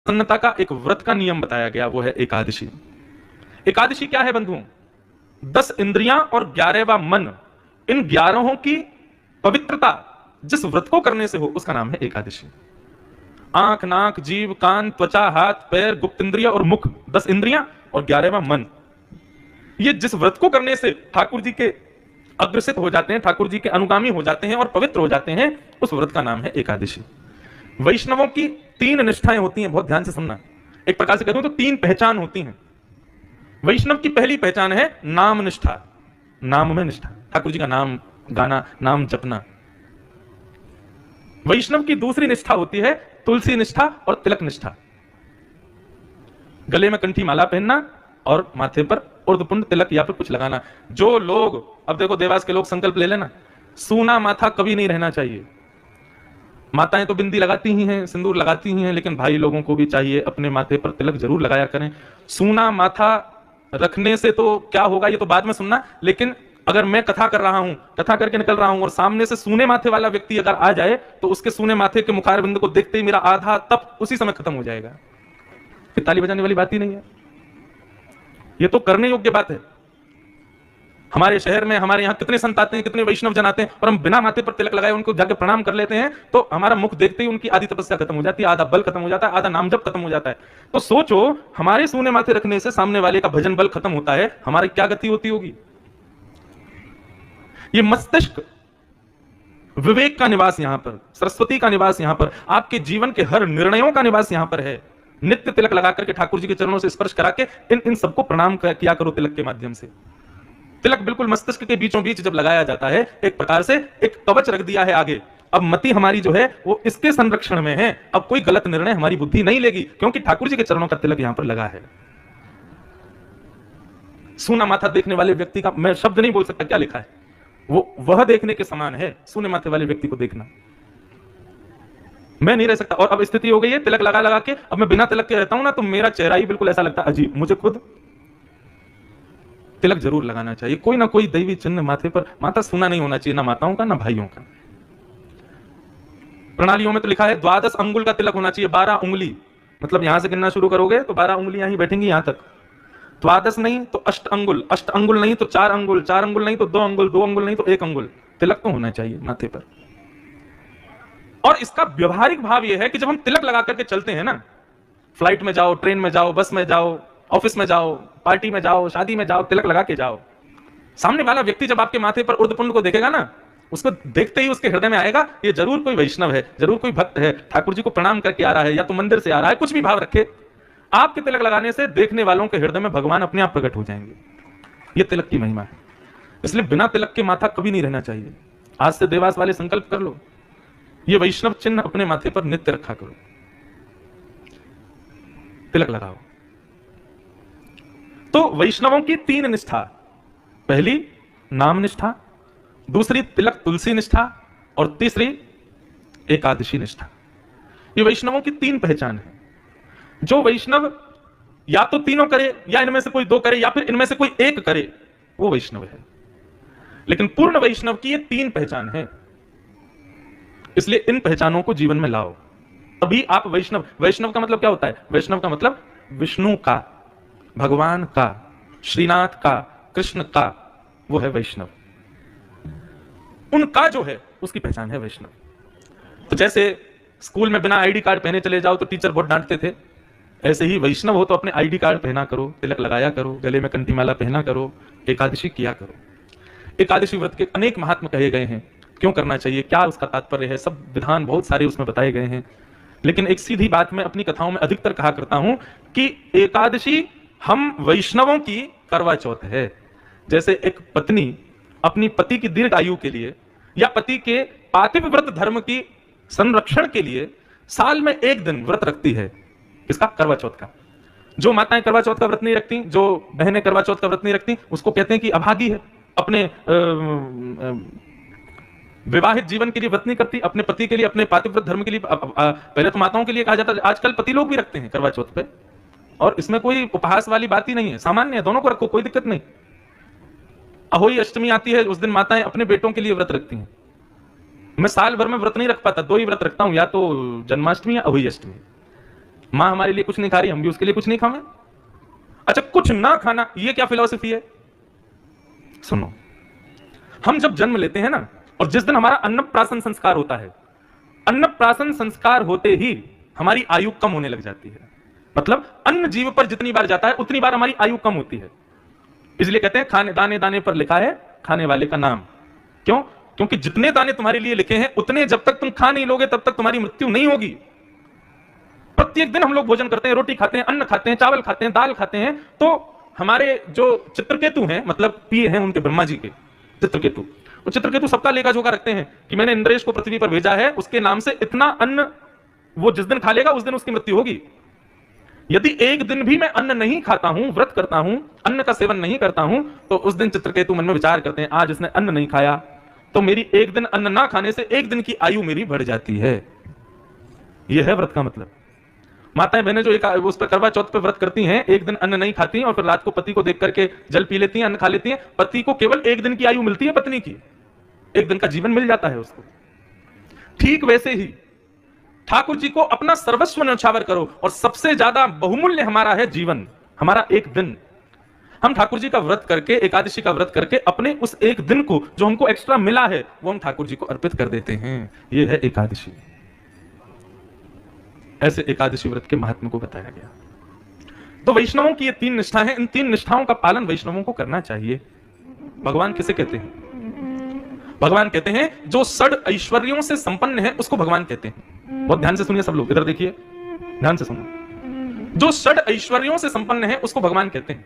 प्रसन्नता का एक व्रत का नियम बताया गया, वो है एकादशी। एकादशी क्या है बंधुओं? 10 इंद्रियां और 11वां मन, इन 11 की पवित्रता जिस व्रत को करने से हो उसका नाम है एकादशी। आंख, नाक, जीव, कान, त्वचा, हाथ, पैर, गुप्त इंद्रिय और मुख, 10 इंद्रियां और 11वां मन, ये जिस व्रत को करने से ठाकुर जी के अग्रसित हो जाते हैं, ठाकुर जी के अनुगामी हो जाते हैं और पवित्र हो जाते हैं, उस व्रत का नाम है एकादशी। वैष्णवों की 3 निष्ठाएं होती हैं, बहुत ध्यान से सुनना। एक प्रकार से कहूं तो 3 पहचान होती हैं। वैष्णव की पहली पहचान है नाम निष्ठा, नाम में निष्ठा, ठाकुर जी का नाम गाना, नाम जपना। वैष्णव की दूसरी निष्ठा होती है तुलसी निष्ठा और तिलक निष्ठा, गले में कंठी माला पहनना और माथे पर उर्ध्वपुंड तिलक या फिर कुछ लगाना। जो लोग, अब देखो देवास के लोग संकल्प ले लेना, सूना माथा कभी नहीं रहना चाहिए। माताएं तो बिंदी लगाती ही हैं, सिंदूर लगाती ही हैं, लेकिन भाई लोगों को भी चाहिए अपने माथे पर तिलक जरूर लगाया करें। सूना माथा रखने से तो क्या होगा ये तो बाद में सुनना, लेकिन अगर मैं कथा कर रहा हूं, कथा करके निकल रहा हूं और सामने से सूने माथे वाला व्यक्ति अगर आ जाए तो उसके सूने माथे के मुखार बिंद को देखते ही मेरा आधा तप उसी समय खत्म हो जाएगा। फिर ताली बजाने वाली बात ही नहीं है, ये तो करने योग्य बात है। हमारे शहर में, हमारे यहाँ कितने संत आते हैं, कितने वैष्णव जन आते हैं, और हम बिना माथे पर तिलक लगाए उनको जाके प्रणाम कर लेते हैं, तो हमारा मुख देखते ही उनकी आधी तपस्या खत्म हो जाती है, आधा बल खत्म हो जाता है, आधा नाम जप खत्म हो जाता है। तो सोचो, हमारे सूने माथे रखने से सामने वाले का भजन बल खत्म होता है, हमारी क्या गति होती होगी। ये मस्तिष्क विवेक का निवास यहां पर, सरस्वती का निवास यहां पर, आपके जीवन के हर निर्णयों का निवास यहां पर है। नित्य तिलक लगा करके ठाकुर जी के चरणों से स्पर्श करा के इन सबको प्रणाम किया करो तिलक के माध्यम से। तिलक बिल्कुल मस्तिष्क के बीचों बीच जब लगाया जाता है, एक प्रकार से एक कवच रख दिया है आगे। अब मति हमारी जो है वो इसके संरक्षण में है, अब कोई गलत निर्णय हमारी बुद्धि नहीं लेगी, क्योंकि ठाकुर जी के चरणों का तिलक यहां पर लगा है। सूना माथा देखने वाले व्यक्ति का मैं शब्द नहीं बोल सकता क्या लिखा है, वह देखने के समान है सूने माथे वाले व्यक्ति को देखना। मैं नहीं रह सकता। और अब स्थिति हो गई है तिलक लगा लगा के, अब मैं बिना तिलक के रहता हूं ना तो मेरा चेहरा ही बिल्कुल ऐसा लगता है अजीब। मुझे खुद तिलक जरूर लगाना चाहिए, कोई ना कोई दैवी चिन्ह माथे पर। माथा सूना नहीं होना चाहिए, ना माताओं का ना भाइयों का। प्रणालियों में तो लिखा है 12 अंगुल का तिलक होना चाहिए, 12 उंगली, मतलब यहां से गिनना शुरू करोगे तो 12 उंगलियां ही बैठेंगी यहां तक। 12 नहीं तो 8 अंगुल, 8 अंगुल नहीं तो 4 अंगुल, 4 अंगुल नहीं तो 2 अंगुल, 2 अंगुल नहीं तो 1 अंगुल, तिलक तो होना चाहिए माथे पर। और इसका व्यवहारिक भाव यह है कि जब हम तिलक लगा करके चलते हैं ना, फ्लाइट में जाओ, ट्रेन में जाओ, बस में जाओ, ऑफिस में जाओ, पार्टी में जाओ, शादी में जाओ, तिलक लगा के जाओ, सामने वाला व्यक्ति जब आपके माथे पर उर्ध्वपुंड को देखेगा ना, उसको देखते ही उसके हृदय में आएगा ये जरूर कोई वैष्णव है, जरूर कोई भक्त है, ठाकुर जी को प्रणाम करके आ रहा है, या तो मंदिर से आ रहा है, कुछ भी भाव रखे। आपके तिलक लगाने से देखने वालों के हृदय में भगवान अपने आप प्रकट हो जाएंगे। ये तिलक की महिमा है। इसलिए बिना तिलक के माथा कभी नहीं रहना चाहिए। आज से देवास वाले संकल्प कर लो, ये वैष्णव चिन्ह अपने माथे पर नित्य रखा करो, तिलक लगाओ। तो वैष्णवों की 3 निष्ठा, पहली नाम निष्ठा, दूसरी तिलक तुलसी निष्ठा और तीसरी एकादशी निष्ठा। ये वैष्णवों की 3 पहचान है। जो वैष्णव या तो तीनों करे, या इनमें से कोई 2 करे, या फिर इनमें से कोई 1 करे, वो वैष्णव है। लेकिन पूर्ण वैष्णव की ये 3 पहचान है। इसलिए इन पहचानों को जीवन में लाओ, तभी आप वैष्णव। वैष्णव का मतलब क्या होता है? वैष्णव का मतलब विष्णु का, भगवान का, श्रीनाथ का, कृष्ण का, वो है वैष्णव। उनका जो है उसकी पहचान है वैष्णव। तो जैसे स्कूल में बिना आईडी कार्ड पहने चले जाओ तो टीचर बहुत डांटते थे, ऐसे ही वैष्णव हो तो अपने आईडी कार्ड पहना करो, तिलक लगाया करो, गले में कंठी माला पहना करो, एकादशी किया करो। एकादशी व्रत के अनेक महात्म कहे गए हैं, क्यों करना चाहिए, क्या उसका तात्पर्य है, सब विधान बहुत सारे उसमें बताए गए हैं। लेकिन एक सीधी बात मैं अपनी कथाओं में अधिकतर कहा करता हूं कि एकादशी हम वैष्णवों की करवा चौथ है। जैसे एक पत्नी अपनी पति की दीर्घ आयु के लिए या पति के पातिव्य व्रत धर्म की संरक्षण के लिए साल में 1 दिन व्रत रखती है, इसका करवा चौथ का। जो माताएं करवा चौथ का व्रत नहीं रखती, जो बहनें करवा चौथ का व्रत नहीं रखती, उसको कहते हैं कि अभागी है, अपने विवाहित जीवन के लिए व्रत नहीं करती, अपने पति के लिए, अपने पातिव्रत धर्म के लिए। पहले तो माताओं के लिए कहा जाता है, आजकल पति लोग भी रखते हैं करवा चौथ पे, और इसमें कोई उपहास वाली बात ही नहीं है, सामान्य है, दोनों को रखो, कोई दिक्कत नहीं। अहोई अष्टमी आती है, उस दिन माताएं अपने बेटों के लिए व्रत रखती हैं। मैं साल भर में व्रत नहीं रख पाता, 2 ही व्रत रखता हूं, या तो जन्माष्टमी या अहोई अष्टमी। मां हमारे लिए कुछ नहीं खा रही, हम भी उसके लिए कुछ नहीं खाएं। अच्छा, कुछ ना खाना, ये क्या फिलॉसफी है? सुनो, हम जब जन्म लेते हैं ना, और जिस दिन हमारा अन्नप्राशन संस्कार होता है, अन्नप्राशन संस्कार होते ही हमारी आयु कम होने लग जाती है। मतलब अन्न जीव पर जितनी बार जाता है उतनी बार हमारी आयु कम होती है। इसलिए कहते हैं खाने दाने दाने पर लिखा है खाने वाले का नाम। क्यों? क्योंकि जितने दाने तुम्हारे लिए लिखे हैं उतने जब तक तुम खा नहीं लोगे तब तक तुम्हारी मृत्यु नहीं होगी। प्रत्येक दिन हम लोग भोजन करते हैं, रोटी खाते हैं, अन्न खाते हैं, चावल खाते हैं, दाल खाते हैं। तो हमारे जो चित्रकेतु हैं, मतलब पिए हैं उनके, ब्रह्मा जी के चित्रकेतु, वो चित्रकेतु सबका लेखा जोखा रखते हैं कि मैंने इंद्रेश को पृथ्वी पर भेजा है, उसके नाम से इतना अन्न वो जिस दिन खा लेगा उस दिन उसकी मृत्यु होगी। यदि एक दिन भी मैं अन्न नहीं खाता हूं, व्रत करता हूं, अन्न का सेवन नहीं करता हूं, तो उस दिन चित्रकेतु मन में विचार करते हैं आज इसने अन्न नहीं खाया, तो मेरी एक दिन अन्न ना खाने से एक दिन की आयु मेरी बढ़ जाती है। यह है व्रत का मतलब। माताएं बहनें जो एक उस पर करवा चौथ पे व्रत करती हैं, एक दिन अन्न नहीं खाती और फिर रात को पति को देख करके जल पी लेती हैं, अन्न खा लेती हैं, पति को केवल एक दिन की आयु मिलती है, पत्नी की एक दिन का जीवन मिल जाता है उसको। ठीक वैसे ही ठाकुर जी को अपना सर्वस्व न्यौछावर करो, और सबसे ज्यादा बहुमूल्य हमारा है जीवन, हमारा एक दिन। हम ठाकुर जी का व्रत करके, एकादशी का व्रत करके अपने उस एक दिन को जो हमको एक्स्ट्रा मिला है वो हम ठाकुर जी को अर्पित कर देते हैं। ये है एकादशी। ऐसे एकादशी व्रत के महात्म को बताया गया। तो वैष्णवों की ये 3 निष्ठा है, इन 3 निष्ठाओं का पालन वैष्णवों को करना चाहिए। भगवान किसे कहते हैं? भगवान कहते हैं जो षड ऐश्वर्यों से संपन्न है उसको भगवान कहते हैं। बहुत ध्यान से सुनिए सब लोग, इधर देखिए, ध्यान से सुनो। जो षड ऐश्वर्यों से संपन्न है उसको भगवान कहते हैं।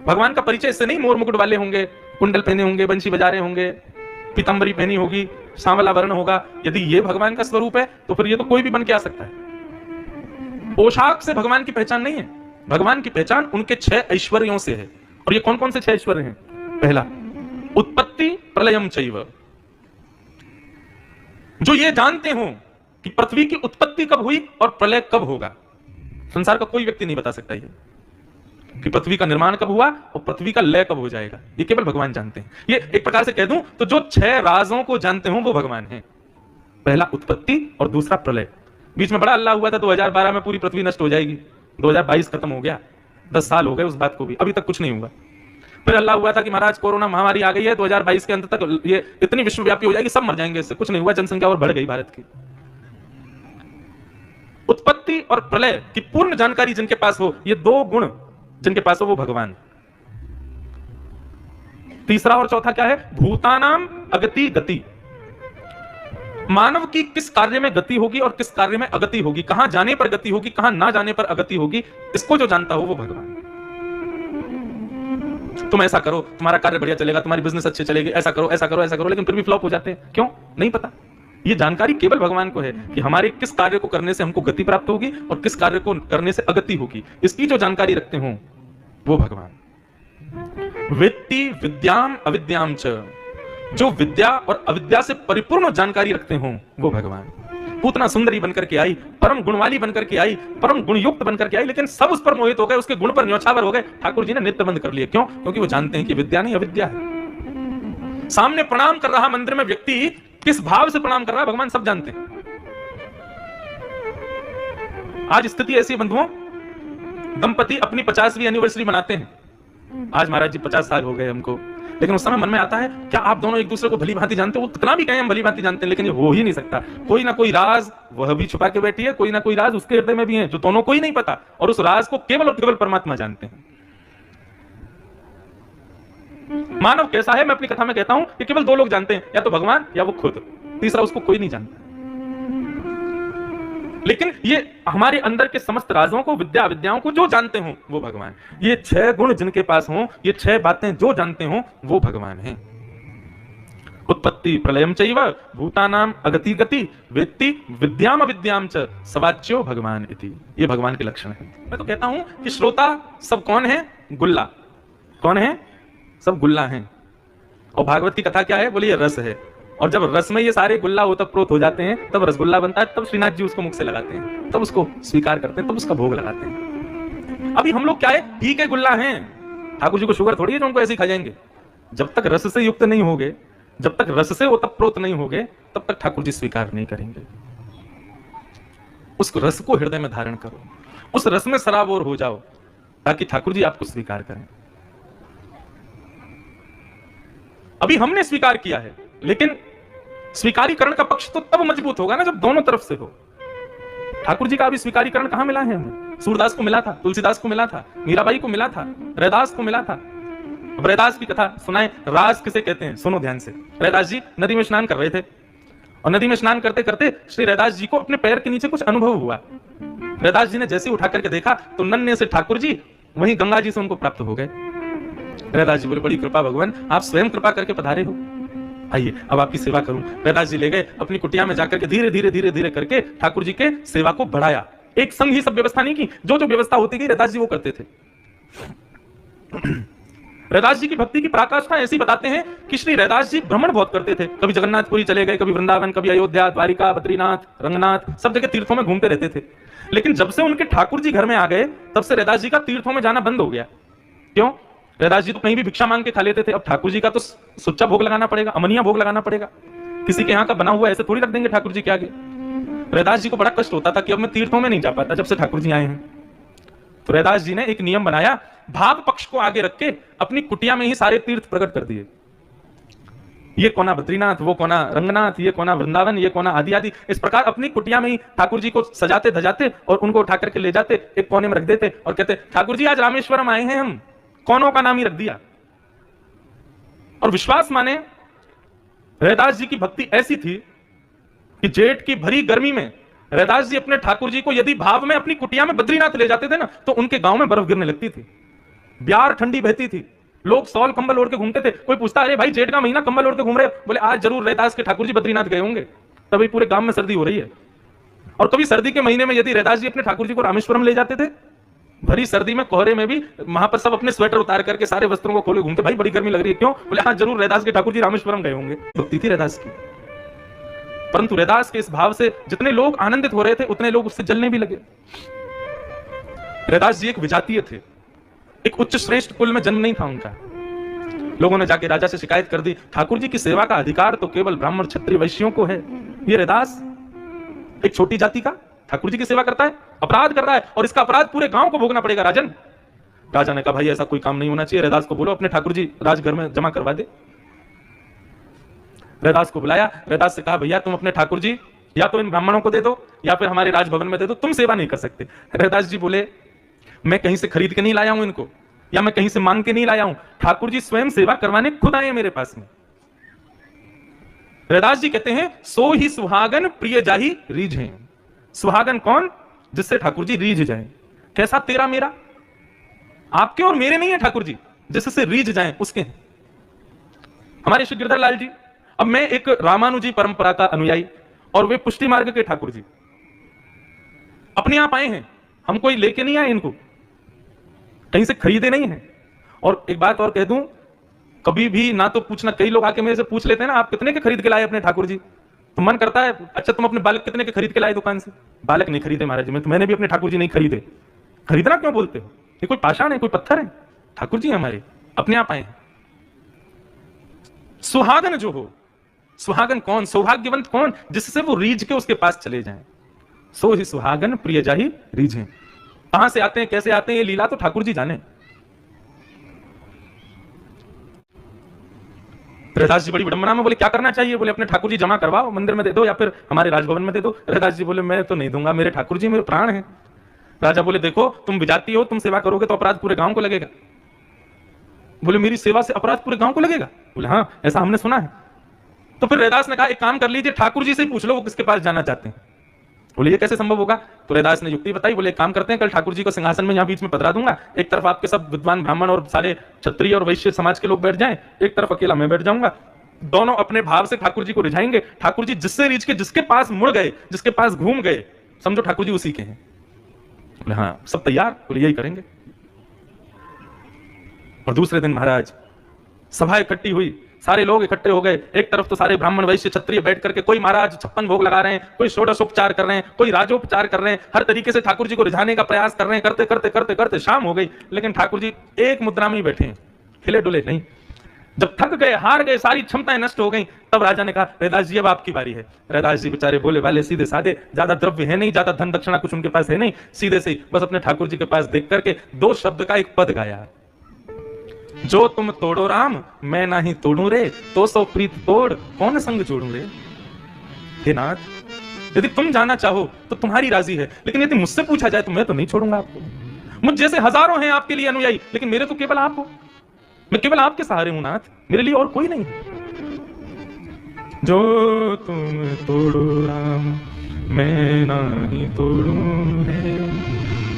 भगवान का परिचय इससे नहीं मोर मुकुट वाले होंगे, कुंडल पहने होंगे, बंशी बजा रहे होंगे, पीतांबरी पहनी होगी, सांवला वर्ण होगा। यदि ये भगवान का स्वरूप है तो फिर ये तो कोई भी बन के आ सकता है। पोशाक से भगवान की पहचान नहीं है। भगवान की पहचान उनके 6 ऐश्वर्यों से है। और ये कौन कौन से 6 ऐश्वर्य हैं? पहला, उत्पत्ति प्रलयम चैव। जो ये जानते हो कि पृथ्वी की उत्पत्ति कब हुई और प्रलय कब होगा, संसार का कोई व्यक्ति नहीं बता सकता ये कि पृथ्वी का निर्माण कब हुआ और पृथ्वी का लय कब हो जाएगा। ये केवल भगवान जानते हैं। ये एक प्रकार से कह दूं तो जो 6 राजों को जानते हो वो भगवान हैं। पहला उत्पत्ति और दूसरा प्रलय। बीच में बड़ा अल्लाह हुआ था 2012 में पूरी पृथ्वी नष्ट हो जाएगी, 2022 खत्म हो गया, 10 साल हो गए उस बात को भी, अभी तक कुछ नहीं हुआ। फिर अल्लाह हुआ था कि महाराज कोरोना महामारी आ गई है, 2022 के अंत तक ये इतनी विश्वव्यापी हो जाएगी, सब मर जाएंगे, इससे कुछ नहीं हुआ, जनसंख्या और बढ़ गई भारत की। उत्पत्ति और प्रलय की पूर्ण जानकारी जिनके पास हो, ये 2 गुण जिनके पास हो वो भगवान। तीसरा और चौथा क्या है? भूतानाम अगति गति। मानव की किस कार्य में गति होगी और किस कार्य में अगति होगी, कहां जाने पर गति होगी, कहां ना जाने पर अगति होगी, इसको जो जानता हो वो भगवान। तुम ऐसा करो तुम्हारा कार्य बढ़िया चलेगा, तुम्हारी बिजनेस अच्छे चलेगी, ऐसा करो ऐसा करो ऐसा करो, लेकिन फिर भी फ्लॉप हो जाते हैं। क्यों? नहीं पता। ये जानकारी केवल भगवान को है कि हमारे किस कार्य को करने से हमको गति प्राप्त होगी और किस कार्य को करने से अगति होगी, इसकी जो जानकारी रखते हो वो भगवान। वेत्ति विद्याम अविद्याम च। जो विद्या और अविद्या से परिपूर्ण जानकारी रखते हो वो भगवान। पूतना सुंदरी बनकर के आई, परम गुणवाली बनकर के आई, परम गुणयुक्त बनकर के आई, लेकिन सब उस पर मोहित हो गए, उसके गुण पर न्यौछावर हो गए। ठाकुर जी ने नेत्र बंद कर लिए। क्यों? क्योंकि वो जानते हैं कि विद्या नहीं अविद्या है। सामने प्रणाम कर रहा मंदिर में व्यक्ति किस भाव से प्रणाम कर रहा है भगवान सब जानते हैं। आज स्थिति ऐसी बंधुओं, दंपति अपनी 50वीं एनिवर्सरी मनाते हैं। आज महाराज जी 50 साल हो गए हमको, लेकिन उस समय मन में आता है क्या आप दोनों एक दूसरे को भली भांति जानते हो? कितना भी कहें हम भली भांति जानते हैं, लेकिन ये हो ही नहीं सकता। कोई ना कोई राज वह भी छुपा के बैठी है, कोई ना कोई राज उसके हृदय में भी है जो दोनों को ही नहीं पता, और उस राज को केवल और केवल परमात्मा जानते हैं। मानव कैसा है मैं अपनी कथा में कहता हूं कि केवल 2 लोग जानते हैं, या तो भगवान या वो खुद, तीसरा उसको कोई नहीं जानता। लेकिन ये हमारे अंदर के समस्त राजों को, विद्या विद्याओं को जो जानते हो वो भगवान। ये 6 गुण जिनके पास हो, ये 6 बातें जो जानते हो वो भगवान हैं। उत्पत्ति प्रलयम चैव भूतानाम अगति गति वेत्ति विद्याम अविद्याम च सवाच्यो भगवान इति। ये भगवान के लक्षण है। मैं तो कहता हूं कि श्रोता सब कौन है? गुल्ला। कौन है? सब गुल्ला हैं। और भागवत की कथा क्या है? बोलिए रस है। और जब रस में ये सारे गुल्ला ओतप्रोत हो जाते हैं तब रसगुल्ला बनता है, तब श्रीनाथ जी उसको मुख से लगाते हैं, तब उसको स्वीकार करते हैं, तब उसका भोग लगाते हैं। अभी हम लोग क्या है? ठीक है गुल्ला हैं, ठाकुर जी को शुगर थोड़ी है जो उनको ऐसे ही खा जाएंगे। जब तक रस से युक्त नहीं होगे, जब तक रस से ओतप्रोत नहीं होगे, तब तक ठाकुर जी स्वीकार नहीं करेंगे। उस रस को हृदय में धारण करो, उस रस में सराबोर हो जाओ, ताकि ठाकुर जी आपको स्वीकार करें। अभी हमने स्वीकार किया है, लेकिन स्वीकारीकरण का पक्ष तो तब मजबूत होगा ना जब दोनों तरफ से हो। ठाकुर जी का अभी स्वीकारीकरण कहां मिला है हमें? सूरदास को मिला था, तुलसीदास को मिला था, मीराबाई को मिला था, रैदास को मिला था। अब रैदास की कथा सुनाए। रास किसे कहते हैं? सुनो ध्यान से। रैदास जी नदी में स्नान कर रहे थे, और नदी में स्नान करते करते श्री रैदास जी को अपने पैर के नीचे कुछ अनुभव हुआ। रैदास जी ने जैसे उठा करके देखा तो नन्हे से ठाकुर जी वहीं गंगा जी से उनको प्राप्त हो गए। रैदास जी बोले, बड़ी कृपा भगवान, आप स्वयं कृपा करके पधारे हो, आइए अब आपकी सेवा करूं। रैदास जी ले गए अपनी कुटिया में जाकर के धीरे धीरे धीरे धीरे करके ठाकुर जी के सेवा को बढ़ाया। एक संग ही सब व्यवस्था नहीं की, जो जो व्यवस्था होती गई रैदास जी वो करते थे। रैदास जी की भक्ति की पराकाष्ठा ऐसी बताते हैं कि श्री रैदास जी भ्रमण बहुत करते थे। कभी जगन्नाथपुरी चले गए, कभी वृंदावन, कभी अयोध्या, द्वारिका, बद्रीनाथ, रंगनाथ, सब जगह तीर्थों में घूमते रहते थे। लेकिन जब से उनके ठाकुर जी घर में आ गए, तब से रैदास जी का तीर्थों में जाना बंद हो गया। क्यों? रैदास जी तो कहीं भी भिक्षा मांग के खा लेते थे, अब ठाकुर जी का तो सुच्चा भोग लगाना पड़ेगा, अमनिया भोग लगाना पड़ेगा। किसी के यहाँ का बना हुआ ऐसे थोड़ी रख देंगे ठाकुर जी के आगे। रैदास जी को बड़ा कष्ट होता था कि अब मैं तीर्थों में नहीं जा पाता जब से ठाकुर जी आए हैं। तो रैदास जी ने एक नियम बनाया, भाव पक्ष को आगे रख के अपनी कुटिया में ही सारे तीर्थ प्रकट कर दिए। ये कोना बद्रीनाथ, वो कोना रंगनाथ, ये कोना वृंदावन, ये कोना आदि आदि। इस प्रकार अपनी कुटिया में ही ठाकुर जी को सजाते धजाते और उनको उठा करके ले जाते, एक कोने में रख देते और कहते, ठाकुर जी आज रामेश्वरम आए हैं हम। कोनों का नाम ही रख दिया। और विश्वास माने रैदास जी की भक्ति ऐसी थी कि जेठ की भरी गर्मी में रैदास जी अपने ठाकुर जी को यदि भाव में अपनी कुटिया में बद्रीनाथ ले जाते थे ना, तो उनके गांव में बर्फ गिरने लगती थी, ब्यार ठंडी बहती थी, लोग सौल कंबल ओढ़ के घूमते थे। कोई पूछता, अरे भाई जेठ का महीना कंबल ओढ़ के घूम रहे? बोले आज जरूर रैदास के ठाकुर जी बद्रीनाथ गए होंगे, तभी पूरे गांव में सर्दी हो रही है। और कभी सर्दी के महीने में यदि रैदास जी अपने ठाकुर जी को रामेश्वरम ले जाते थे, भरी सर्दी में कोहरे में भी वहां पर सब अपने स्वेटर उतार करके सारे वस्त्रों को खोले घूमते, भाई बड़ी गर्मी लग रही है। क्यों? बोले हाँ जरूर रैदास के ठाकुर जी रामेश्वरम गए होंगे। भक्ति थी रैदास की। परंतु रैदास के इस भाव से जितने लोग आनंदित हो रहे थे, उतने लोग उससे जलने भी लगे। रैदास जी एक विजातीय थे, एक उच्च श्रेष्ठ कुल में जन्म नहीं था उनका। लोगों ने जाके राजा से शिकायत कर दी, ठाकुर जी की सेवा का अधिकार तो केवल ब्राह्मण क्षत्रिय वैश्यों को है। ये रैदास एक छोटी जाति का ठाकुर जी की सेवा करता है, अपराध कर रहा है, और इसका अपराध पूरे गांव को भोगना पड़ेगा राजन। राजा ने कहा, भाई ऐसा कोई काम नहीं होना चाहिए, रैदास को बोलो अपने ठाकुर जी राजघर में जमा करवा दे। रैदास को बुलाया, रैदास से कहा, भैया तुम अपने ठाकुर जी या तो इन ब्राह्मणों को दे दो या फिर हमारे राजभवन में दे दो, तुम सेवा नहीं कर सकते। रैदास जी बोले, मैं कहीं से खरीद के नहीं लाया हूं इनको, या मैं कहीं से मांग के नहीं लाया हूं, ठाकुर जी स्वयं सेवा करवाने खुद आए मेरे पास में। रैदास जी कहते हैं, सो ही सुहागन प्रिय जाहि रीझ हैं। सुहागन कौन? जिससे ठाकुर जी रीझ जाएं। कैसा? तेरा मेरा, आपके और मेरे नहीं है ठाकुर जी, जिससे रीझ जाएं उसके हैं। हमारे श्री गिरधर लाल जी, अब मैं एक रामानुजी परंपरा का अनुयायी और वे पुष्टि मार्ग के ठाकुर जी अपने आप आए हैं, हम कोई लेके नहीं आए इनको, कहीं से खरीदे नहीं है। और एक बात और कह दूं, कभी भी ना तो पूछना, कई लोग आके मेरे से पूछ लेते हैं ना, आप कितने के खरीद के लाए अपने ठाकुर जी? तो मन करता है, अच्छा तुम अपने बालक कितने के खरीद के लाए दुकान से? बालक नहीं खरीदे महाराज जी, मैंने भी अपने ठाकुर जी नहीं खरीदे। खरीदना क्यों बोलते हो? ये कोई पाषाण है, कोई पत्थर है? ठाकुर जी हमारे अपने आप आए हैं। सुहागन जो हो, सुहागन कौन? सौभाग्यवंत कौन? जिससे वो रीझ के उसके पास चले जाएं। सो ही सुहागन प्रिय जाहि रीझें। कहां से आते हैं, कैसे आते हैं, ये लीला तो ठाकुर जी जाने। रैदास जी बड़ी विडंबना में बोले, क्या करना चाहिए? बोले अपने ठाकुर जी जमा करवाओ, मंदिर में दे दो या फिर हमारे राजभवन में दे दो। रैदास जी बोले, मैं तो नहीं दूंगा, मेरे ठाकुर जी मेरे प्राण हैं। राजा बोले, देखो तुम विजाती हो, तुम सेवा करोगे तो अपराध पूरे गांव को लगेगा। बोले, मेरी सेवा से अपराध पूरे गांव को लगेगा? बोले, हाँ ऐसा हमने सुना है। तो फिर रैदास ने कहा, एक काम कर लीजिए, ठाकुर जी से ही पूछ लो वो किसके पास जाना चाहते हैं। बोले, ये कैसे संभव होगा? तो रैदास ने युक्ति बताई। बोले, एक काम करते हैं, कल ठाकुर जी को सिंहासन में यहाँ बीच में पधरा दूंगा, एक तरफ आपके सब विद्वान ब्राह्मण और सारे क्षत्रिय और वैश्य समाज के लोग बैठ जाएं, एक तरफ अकेला मैं बैठ जाऊंगा, दोनों अपने भाव से ठाकुर जी को रिझाएंगे। ठाकुर जी जिससे रीझ के जिसके पास मुड़ गए, जिसके पास घूम गए, समझो ठाकुर जी उसी के हैं। बोले, हाँ सब तैयार? बोले, यही करेंगे। और दूसरे दिन महाराज सभा इकट्ठी हुई, सारे लोग इकट्ठे हो गए। एक तरफ तो सारे ब्राह्मण वैश्य क्षत्रिय बैठ करके, कोई महाराज 56 भोग लगा रहे हैं, कोई षोडशोपचार कर रहे हैं, कोई राजोपचार कर रहे हैं, हर तरीके से ठाकुर जी को रिझाने का प्रयास कर रहे हैं। करते करते शाम हो गई, लेकिन ठाकुर जी एक मुद्रा में ही बैठे हैं, हिले डुले नहीं। जब थक गए, हार गए, सारी क्षमताएं नष्ट हो गई, तब राजा ने कहा रैदास जी अब आपकी बारी है। रैदास जी बेचारे बोले वाले सीधे साधे, ज्यादा द्रव्य है नहीं, ज्यादा धन दक्षिणा कुछ उनके पास है नहीं, सीधे से बस अपने ठाकुर जी के पास देख करके 2 शब्द का एक पद गाया, जो तुम तोड़ो राम मैं नाही तोड़ू रे, तो सो प्रीत तोड़ कौन संग जोड़ू रे। हे नाथ, यदि तुम जाना चाहो तो तुम्हारी राजी है, लेकिन यदि मुझसे पूछा जाए तो मैं तो नहीं छोड़ूंगा आपको। मुझ जैसे हजारों हैं आपके लिए अनुयायी, लेकिन मेरे तो केवल आप हो, मैं केवल आपके सहारे हूं नाथ, मेरे लिए और कोई नहीं। जो तुम तोड़ो राम मैं नहीं तोड़ू रे,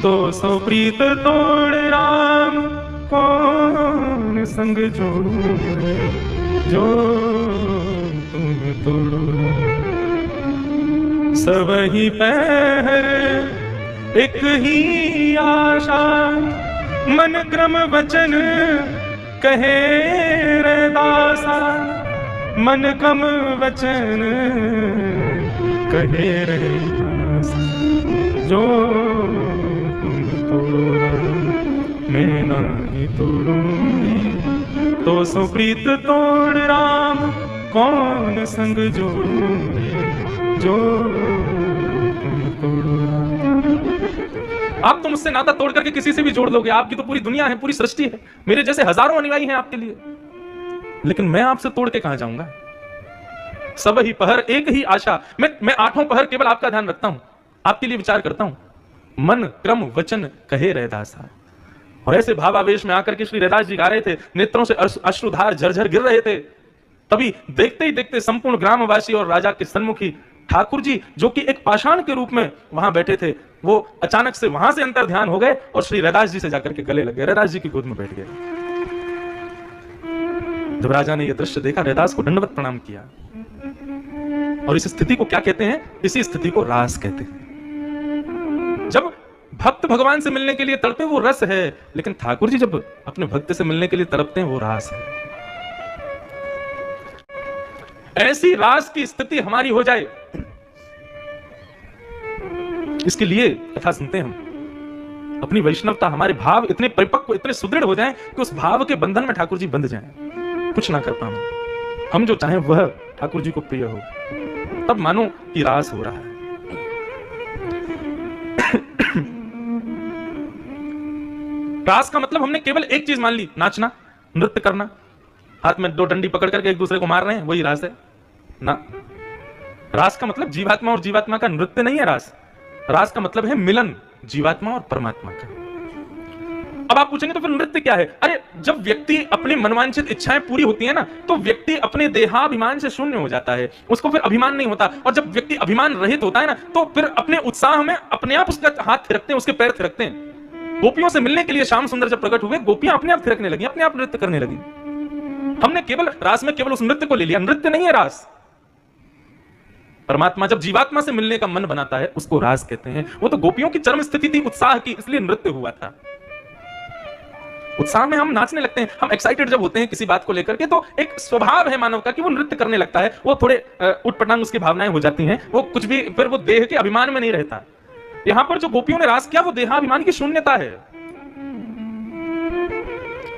तो सो प्रीत तोड़ राम कौन संग जोड़ू रे। जो तुम तोड़ो सब ही पहर एक ही आशा, मन क्रम वचन कहे रैदासा, मन क्रम वचन कहे रैदासा। जो तुम तोड़ो मैं नहीं तोड़ू, तो सो प्रीत तोड़ राम कौन संग जोड़ू। जो तुम तोड़ो आप तो मुझसे नाता तोड़ करके किसी से भी जोड़ लोगे, आपकी तो पूरी दुनिया है, पूरी सृष्टि है, मेरे जैसे हजारों अनुयायी हैं आपके लिए, लेकिन मैं आपसे तोड़ के कहां जाऊंगा। सब ही पहर एक ही आशा, मैं 8 पहर केवल आपका ध्यान रखता हूं, आपके लिए विचार करता हूं, मन क्रम वचन कहे रैदासा। और ऐसे भावावेश में आकर के श्री रैदास जी गा रहे थे, नेत्रों से अश्रुधार झरझर गिर रहे थे। तभी देखते ही देखते संपूर्ण ग्रामवासी और राजा के सन्मुखी ठाकुर जी, जो कि एक पाषाण के रूप में वहां बैठे थे, वो अचानक से वहां से अंतर ध्यान हो गए और श्री रैदास जी से जाकर के गले लगे, रैदास जी की गोद में बैठ गए। जब राजा ने यह दृश्य देखा, रैदास को दंडवत प्रणाम किया। और इस स्थिति को क्या कहते हैं? इसी स्थिति को रास कहते हैं। जब भक्त भगवान से मिलने के लिए तड़पे वो रस है, लेकिन ठाकुर जी जब अपने भक्त से मिलने के लिए तड़पते हैं वो रास है। ऐसी रास की स्थिति हमारी हो जाए, इसके लिए कथा सुनते हैं हम। अपनी वैष्णवता, हमारे भाव इतने परिपक्व, इतने सुदृढ़ हो जाएं कि उस भाव के बंधन में ठाकुर जी बंध जाएं, कुछ ना कर पाए। हम जो चाहें वह ठाकुर जी को प्रिय हो, तब मानो कि रास हो रहा है। रास का मतलब हमने केवल एक चीज मान ली, नाचना, नृत्य करना, हाथ में 2 डंडी पकड़ करके एक दूसरे को मार रहे हैं, वही रास है ना। रास का मतलब जीवात्मा और जीवात्मा का नृत्य नहीं है। रास का मतलब है मिलन जीवात्मा और परमात्मा का। अब आप पूछेंगे तो फिर नृत्य क्या है? अरे जब व्यक्ति अपनी मनवांछित इच्छाएं पूरी होती है ना, तो व्यक्ति अपने देहाभिमान से शून्य हो जाता है, उसको फिर अभिमान नहीं होता। और जब व्यक्ति अभिमान रहित होता है ना, तो फिर अपने उत्साह में अपने आप उसका हाथ थिरकते हैं, उसके पैर थिरकते हैं। गोपियों से मिलने के लिए श्याम सुंदर जब प्रकट हुए, गोपियां अपने आप थिरकने लगी, अपने आप नृत्य करने लगी। हमने केवल रास में केवल उस नृत्य को ले लिया, नृत्य नहीं है रास। परमात्मा जब जीवात्मा से मिलने का मन बनाता है, उसको रास कहते हैं। वो तो गोपियों की चरम स्थिति थी उत्साह की, इसलिए नृत्य हुआ था। उत्साह में हम नाचने लगते हैं, हम एक्साइटेड जब होते हैं किसी बात को लेकर के, तो एक स्वभाव है मानव का कि वो नृत्य करने लगता है। वो थोड़े उटपटांग उसकी भावनाएं हो जाती हैं, वो कुछ भी, फिर वो देह के अभिमान में नहीं रहता। यहां पर जो गोपियों ने रास किया, वो देहाभिमान की शून्यता है।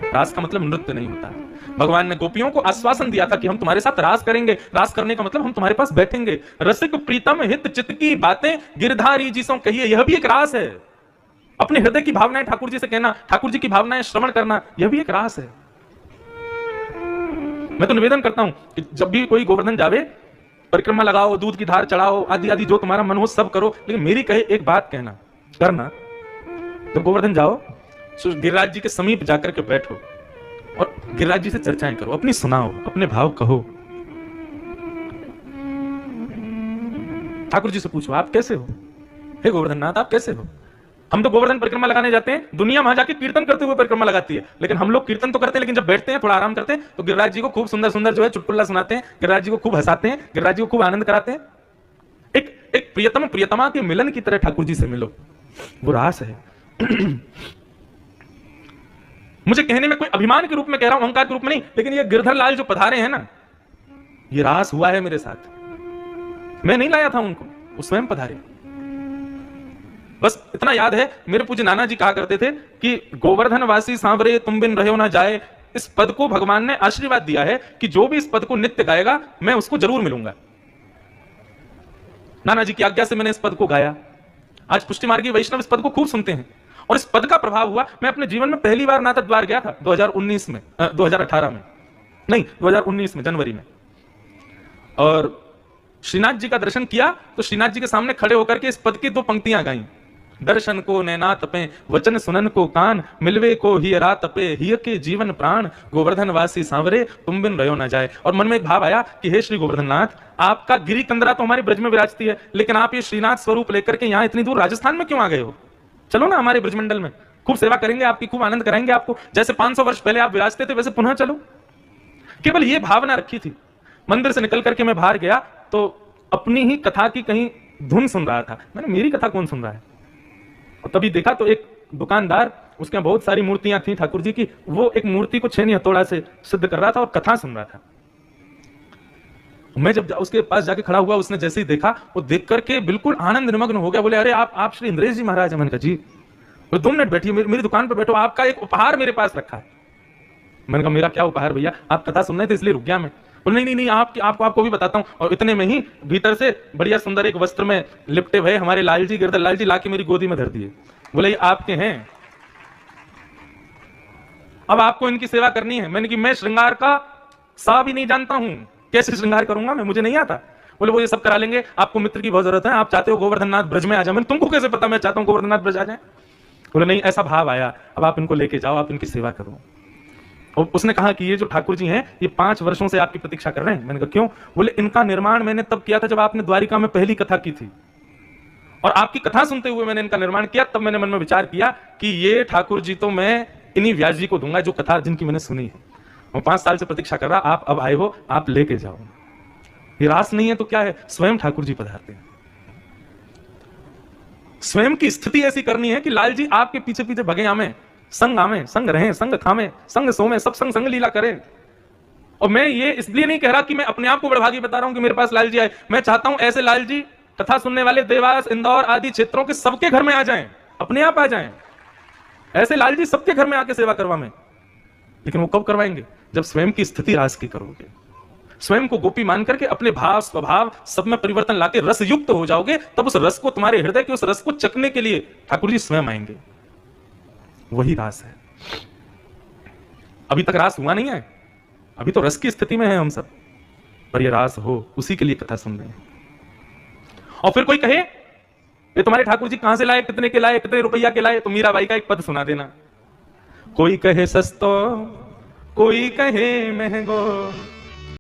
रास का मतलब नृत्य नहीं होता। भगवान ने गोपियों को आश्वासन दिया था कि हम तुम्हारे साथ रास करेंगे। रास करने का मतलब हम तुम्हारे पास बैठेंगे। रसिक प्रीतम हित चित्त की बातें गिरधारी जी सो कहिए, यह भी एक रास है। अपने हृदय की भावनाएं ठाकुर जी से कहना, ठाकुर जी की भावनाएं श्रवण करना, यह भी एक रास है। मैं तो निवेदन करता हूं कि जब भी कोई गोवर्धन जावे, परिक्रमा लगाओ, दूध की धार चढ़ाओ, आदि आदि जो तुम्हारा मन हो सब करो, लेकिन मेरी कहे एक बात कहना करना, जब गोवर्धन जाओ गिरिराज जी के समीप जाकर के बैठो और गिरिराज जी से चर्चाएं करो, अपनी सुनाओ, अपने भाव कहो। ठाकुर जी से पूछो आप कैसे हो, हे गोवर्धन नाथ आप कैसे हो। हम तो गोवर्धन परिक्रमा लगाने जाते हैं, दुनिया वहां जाके कीर्तन करते हुए परिक्रमा लगाती है, लेकिन हम लोग कीर्तन तो करते हैं, लेकिन जब बैठते हैं थोड़ा आराम करते हैं तो गिरिराज जी को खूब सुंदर सुंदर जो है चुटकुल्ला सुनाते हैं, गिरिराज जी को खूब हंसाते हैं, गिरिराज जी को खूब आनंद कराते हैं। एक प्रियतम प्रियतमा के मिलन की तरह ठाकुर जी से मिलो, वो रास है। मुझे कहने में कोई अभिमान के रूप में कह रहा हूं, अहंकार के रूप में नहीं, लेकिन ये गिरधर लाल जो पधारे हैं ना, ये रास हुआ है मेरे साथ। मैं नहीं लाया था उनको, वो स्वयं पधारे। बस इतना याद है, मेरे पूज्य नाना जी कहा करते थे कि गोवर्धन वासी सांवरे तुम बिन रहो ना जाए, इस पद को भगवान ने आशीर्वाद दिया है कि जो भी इस पद को नित्य गाएगा मैं उसको जरूर मिलूंगा। नाना जी की आज्ञा से मैंने इस पद को गाया। आज पुष्टि मार्गी वैष्णव इस पद को खूब सुनते हैं और इस पद का प्रभाव हुआ। मैं अपने जीवन में पहली बार नाथद्वार द्वार गया था 2019 में 2018 में नहीं 2019 में जनवरी में, और श्रीनाथ जी का दर्शन किया तो श्रीनाथ जी के सामने खड़े होकर के इस पद की 2 पंक्तियां गाई। दर्शन को नैना तपे वचन सुनन को कान, मिलवे को ही रा तपे हिय के जीवन प्राण, गोवर्धन वासी सांवरे तुम बिन रहो न जाए। और मन में एक भाव आया कि हे श्री गोवर्धननाथ, आपका गिरी कंदरा तो हमारे ब्रज में विराजती है, लेकिन आप ये श्रीनाथ स्वरूप लेकर के यहाँ इतनी दूर राजस्थान में क्यों आ गए हो? चलो ना हमारे ब्रजमंडल में, खूब सेवा करेंगे आपकी, खूब आनंद कराएंगे आपको, जैसे 500 वर्ष पहले आप विराजते थे वैसे पुनः चलो। केवल ये भावना रखी थी। मंदिर से निकल करके मैं बाहर गया तो अपनी ही कथा की कहीं धुन सुन रहा था। मैंने मेरी कथा कौन सुन रहा है? और तभी देखा तो एक दुकानदार, उसके बहुत सारी मूर्तियां थी ठाकुर जी की, वो एक मूर्ति को छेनी हथौड़ा से सिद्ध कर रहा था और कथा सुन रहा था। मैं जब उसके पास जाके खड़ा हुआ, उसने जैसे ही देखा, वो देख करके बिल्कुल आनंद निमग्न हो गया। बोले, अरे आप श्री इंद्रेश जी महाराज? मैंने कहा जी। बोले 2 मिनट बैठिए, मेरी दुकान पर बैठो, आपका एक उपहार मेरे पास रखा है। मैंने कहा मेरा क्या उपहार भैया? आप कथा सुन रहे थे इसलिए रुक गया मैं। बोले नहीं आपको भी बताता हूं। और इतने में ही भीतर से बढ़िया सुंदर एक वस्त्र में लिपटे भय हमारे लाल जी, गिरधर लाल जी, लाके मेरी गोदी में धर दिए। बोले ये आपके हैं, अब आपको इनकी सेवा करनी है। मैंने कि मैं श्रृंगार का सा भी नहीं जानता हूं, कैसे श्रृंगार करूंगा मैं, मुझे नहीं आता। बोले वो ये सब करा लेंगे, आपको मित्र की बहुत जरूरत है, आप चाहते हो गोवर्धननाथ ब्रज में आ जाए। मैंने तुमको कैसे पता मैं चाहता हूं गोवर्धननाथ ब्रज आ जाए? बोले नहीं, ऐसा भाव आया, अब आप इनको लेके जाओ, आप इनकी सेवा करो। और उसने कहा कि ये जो ठाकुर जी हैं ये 5 वर्षों से आपकी प्रतीक्षा कर रहे हैं। मैंने कहा क्यों? बोले इनका निर्माण मैंने तब किया था जब आपने द्वारिका में पहली कथा की थी, और आपकी कथा सुनते हुए मैंने इनका निर्माण किया। तब मैंने मन में विचार किया कि ये ठाकुर जी तो मैं इन्हीं व्यास जी को दूंगा जो कथा जिनकी मैंने सुनी है। मैं 5 साल से प्रतीक्षा कर रहा, आप अब आए हो, आप लेके जाओ। ये रास नहीं है तो क्या है? स्वयं ठाकुर जी पधारते हैं। स्वयं की स्थिति ऐसी करनी है कि लाल जी आपके पीछे पीछे भगे आमे, संग आमे, संग रहें, संग खामे, संग सोमे, सब संग संग लीला करें। और मैं ये इसलिए नहीं कह रहा कि मैं अपने आप को बड़भागी बता रहा हूं कि मेरे पास लाल जी आए। मैं चाहता हूं ऐसे लाल जी कथा सुनने वाले देवास, इंदौर आदि क्षेत्रों के सबके घर में आ जाएं, अपने आप आ जाएं। ऐसे लाल जी सबके घर में आके सेवा करवा में। लेकिन वो कब करवाएंगे? जब स्वयं की स्थिति रास की करोगे, स्वयं को गोपी मान करके अपने भाव स्वभाव सब में परिवर्तन लाके रस युक्त हो जाओगे, तब उस रस को, तुम्हारे हृदय के उस रस को चखने के लिए ठाकुर जी स्वयं आएंगे। वही रास है। अभी तक रास हुआ नहीं है, अभी तो रस की स्थिति में है हम सब, पर ये रास हो, उसी के लिए कथा सुन रहे हैं। और फिर कोई कहे ये तुम्हारे ठाकुर जी कहां से लाए, कितने के लाए, कितने रुपया के लाए, तो मीराबाई का एक पद सुना देना। कोई कहे सस्तो, कोई कहे महंगो,